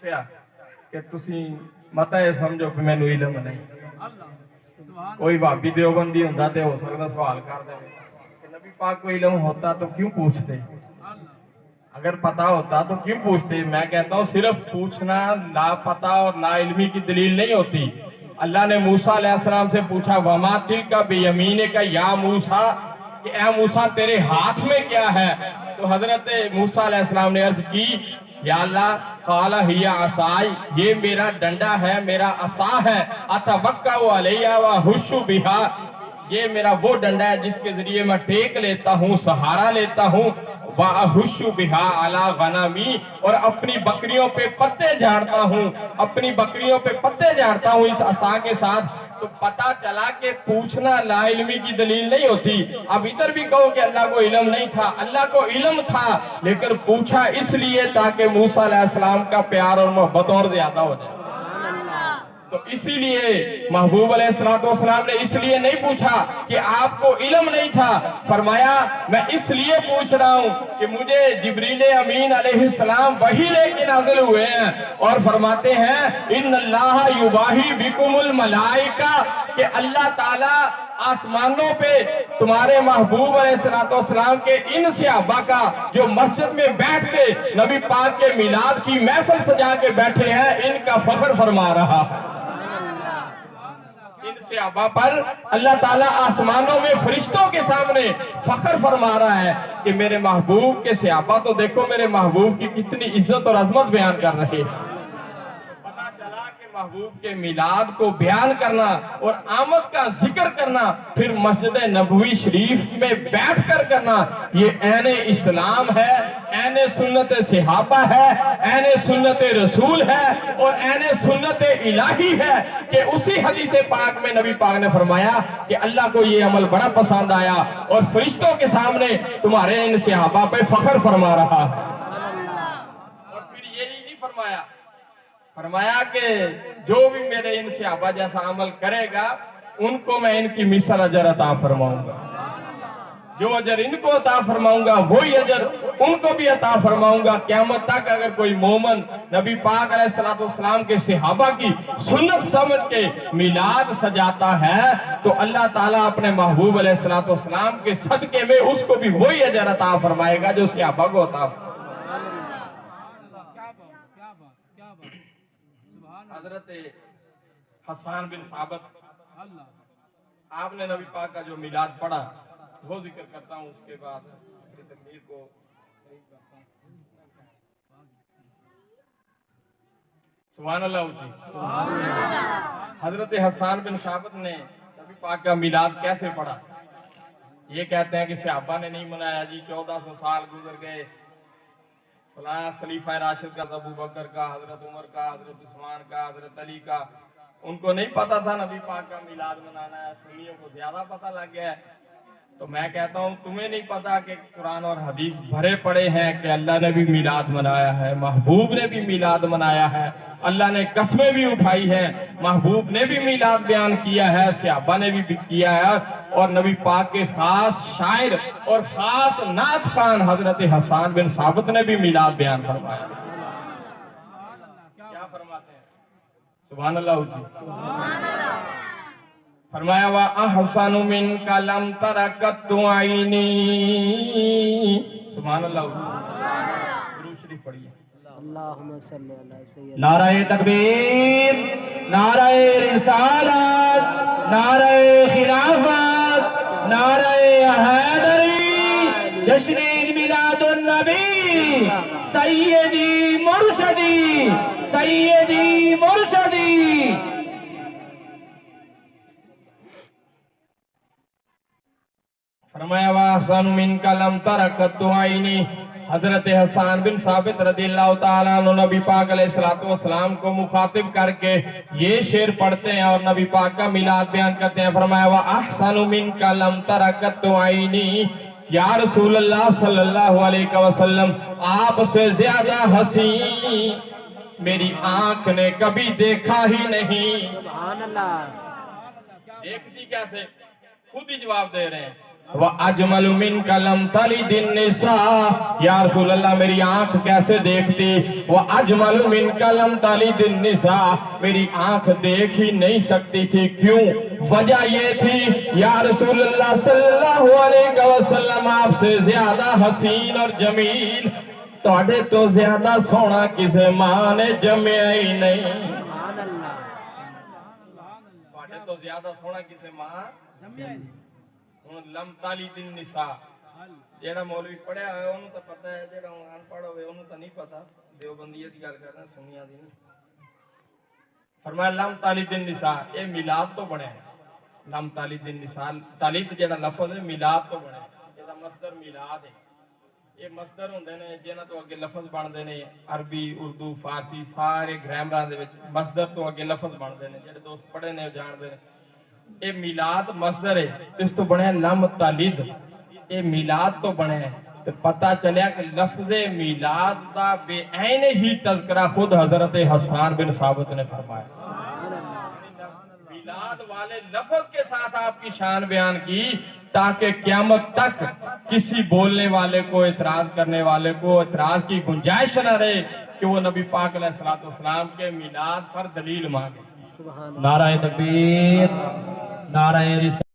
پوچھا کہ تسی متا یہ سمجھو کہ میں نے علم نہیں. کوئی بھابی دیوبندی ہوتا تو ہو سکتا سوال کر دے کہ نبی پاک کو علم ہوتا تو کیوں پوچھتے, اگر پتا ہوتا تو کیوں پوچھتے. میں کہتا ہوں صرف پوچھنا لا پتا اور لا علمی کی دلیل نہیں ہوتی. اللہ نے موسیٰ علیہ السلام سے پوچھا وَمَا تِلْكَ بِيَمِينِكَ یا موسیٰ, کہ اے موسیٰ تیرے ہاتھ میں کیا ہے. تو حضرت موسیٰ علیہ السلام نے عرض کی یا اللہ قَالَ هِيَ عَصَايَ, یہ میرا ڈنڈا ہے, میرا عصا ہے. أَتَوَكَّأُ عَلَيْهَا وَأَهُشُّ بِهَا, یہ میرا وہ ڈنڈا ہے جس کے ذریعے میں ٹیک لیتا ہوں, سہارا لیتا ہوں. وَأَهُشُّ بِهَا عَلَى غَنَمِي, اور اپنی بکریوں پہ پتے جھاڑتا ہوں, اپنی بکریوں پہ پتے جھاڑتا ہوں اس عصا کے ساتھ. تو پتا چلا کہ پوچھنا لا علمی کی دلیل نہیں ہوتی. اب ادھر بھی کہو کہ اللہ کو علم نہیں تھا, اللہ کو علم تھا لیکن پوچھا اس لیے تاکہ موسیٰ علیہ السلام کا پیار اور محبت اور زیادہ ہو جائے. تو اسی لیے محبوب علیہ السلام نے اس لیے نہیں پوچھا کہ آپ کو علم نہیں تھا, فرمایا میں اس لیے پوچھ رہا ہوں کہ مجھے جبریل امین علیہ السلام وحی لے کے نازل ہوئے ہیں اور فرماتے ہیں ان اللہ یباہی بکم الملائکہ, کہ اللہ تعالیٰ آسمانوں پہ تمہارے محبوب علیہ السلام کے ان صحابہ کا جو مسجد میں بیٹھ کے نبی پاک کے میلاد کی محفل سجا کے بیٹھے ہیں, ان کا فخر فرما رہا ہے. ان صحابہ پر اللہ تعالیٰ آسمانوں میں فرشتوں کے سامنے فخر فرما رہا ہے کہ میرے محبوب کے صحابہ تو دیکھو میرے محبوب کی کتنی عزت اور عظمت بیان کر رہے ہیں. پتا چلا کہ محبوب کے میلاد کو بیان کرنا اور آمد کا ذکر کرنا پھر مسجد نبوی شریف میں بیٹھ کر کرنا, یہ عین اسلام ہے, عین سنت صحابہ ہے, عین سنت رسول ہے اور عین سنت الہی ہے. کہ اسی حدیث پاک میں نبی پاک نے فرمایا کہ اللہ کو یہ عمل بڑا پسند آیا اور فرشتوں کے سامنے تمہارے ان صحابہ پہ فخر فرما رہا ہے. اور پھر یہی نہیں فرمایا کہ جو بھی میرے ان صحابہ جیسا عمل کرے گا ان کو میں ان کی مثل اجر عطا فرماؤں گا. جو اجر ان کو عطا فرماؤں گا وہی اجر ان کو بھی عطا فرماؤں گا. قیامت تک اگر کوئی مومن نبی پاک علیہ السلام کے صحابہ کی سنت سمجھ کے میلاد سجاتا ہے تو اللہ تعالیٰ اپنے محبوب علیہ السلام کے صدقے میں اس کو بھی وہی اجر عطا فرمائے گا جو صحابہ کو عطا فرمائے. حضرت حسان بن ثابت, آپ نے نبی پاک کا جو میلاد پڑھا وہ ذکر کرتا ہوں, اس کے بعد تقریر کو سبحان اللہ اونچی. حضرت حسان بن ثابت نے نبی پاک کا میلاد کیسے پڑھا؟ یہ کہتے ہیں کہ صحابہ نے نہیں منایا جی, 1400 سال گزر گئے, فلاں خلیفہ راشد کا, ابو بکر کا, حضرت عمر کا, حضرت عثمان کا, حضرت علی کا, ان کو نہیں پتا تھا نبی پاک کا میلاد منانا ہے, سنیوں کو زیادہ پتا لگ گیا ہے. تو میں کہتا ہوں تمہیں نہیں پتا کہ قرآن اور حدیث بھرے پڑے ہیں کہ اللہ نے بھی میلاد منایا ہے, محبوب نے بھی میلاد منایا ہے, اللہ نے قسمیں بھی اٹھائی ہیں, محبوب نے بھی میلاد بیان کیا ہے, صحابہ نے بھی کیا ہے, اور نبی پاک کے خاص شاعر اور خاص نعت خوان حضرت حسان بن ثابت نے بھی میلاد بیان فرمایا. کیا فرماتے ہیں؟ سبحان اللہ جی. فرمایا وَأَحْسَنُ مِنْكَ لَمْ تَرَ قَطُّ عَيْنِي. سبحان اللہ. درود شریف پڑھیے. اللہم صلی اللہ سیدنا. نعرہ تکبیر, نعرہ رسالت, نعرہ خلافت, نعرہ حیدری, جشن میلاد النبی, سیدی مرشدی, سیدی مرشدی. فرمایا وَأَحْسَنُ مِنْكَ لَمْ تَرَ قَطُّ عَيْنِي. حضرت حسان بن ثابت رضی اللہ تعالیٰ عنہ نبی پاک علیہ السلام کو مخاطب کر کے یہ شعر پڑھتے ہیں اور نبی پاک کا میلاد بیان کرتے ہیں. فرمایا وَأَحْسَنُ مِنْكَ لَمْ تَرَ قَطُّ عَيْنِي. یا رسول اللہ صلی اللہ علیہ وسلم, آپ سے زیادہ حسین میری آنکھ نے کبھی دیکھا ہی نہیں. سبحان اللہ. دیکھتی کیسے؟ خود ہی جواب دے رہے ہیں. وَأَجْمَلُ مِنْكَ لَمْ تَلِدِ النِّسَاء، یا رسول اللہ میری آنکھ کیسے دیکھتی؟ وَأَجْمَلُ مِنْكَ لَمْ تَلِدِ النِّسَاء، میری آنکھ دیکھ ہی نہیں سکتی تھی، کیوں؟ وجہ یہ تھی یا رسول اللہ صلی اللہ علیہ وسلم آپ سے زیادہ حسین اور جمیل توڑے تو زیادہ سونا کسے ماں نے جمعہ ہی نہیں، سبحان اللہ توڑے تو زیادہ سونا کسے ماں جمعہ ہی نہیں۔ لم تلد النساء، جیڑا مولوی پڑھیا ہوئے انہوں تا پتہ ہے، جیڑا ان پڑھا ہوئے انہوں تا نہیں پتہ، دیوبندیہ دی گل کر رہے ہیں، سنیاں دی نہیں۔ فرمایا لم تلد النساء، اے میلاد تو بنے ہیں، لم تلد النساء، تلد جیڑا لفظ ہے میلاد تو بنے ہیں، یہ مصدر میلاد ہے، یہ مصدر ہوندے نے جنہاں تو اگے لفظ بندے نے، عربی اردو فارسی سارے گرامراں دے وچ مصدر تو اگے لفظ بندے نے، جڑے دوست پڑھے نے جان دے نے۔ اے میلاد مصدر ہے، اس تو بنے لم تلد، اے میلاد تو بنے ہیں، تو پتہ چلیا کہ لفظ میلاد دا بے عین ہی تذکرہ خود حضرت حسان بن ثابت نے فرمایا۔ میلاد والے لفظ کے ساتھ آپ کی شان بیان کی تاکہ قیامت تک کسی بولنے والے کو، اعتراض کرنے والے کو اعتراض کی گنجائش نہ رہے کہ وہ نبی پاک علیہ السلام کے میلاد پر دلیل مانگے۔ سبحان اللہ نعرہ تکبیر، نعرہ رسالت۔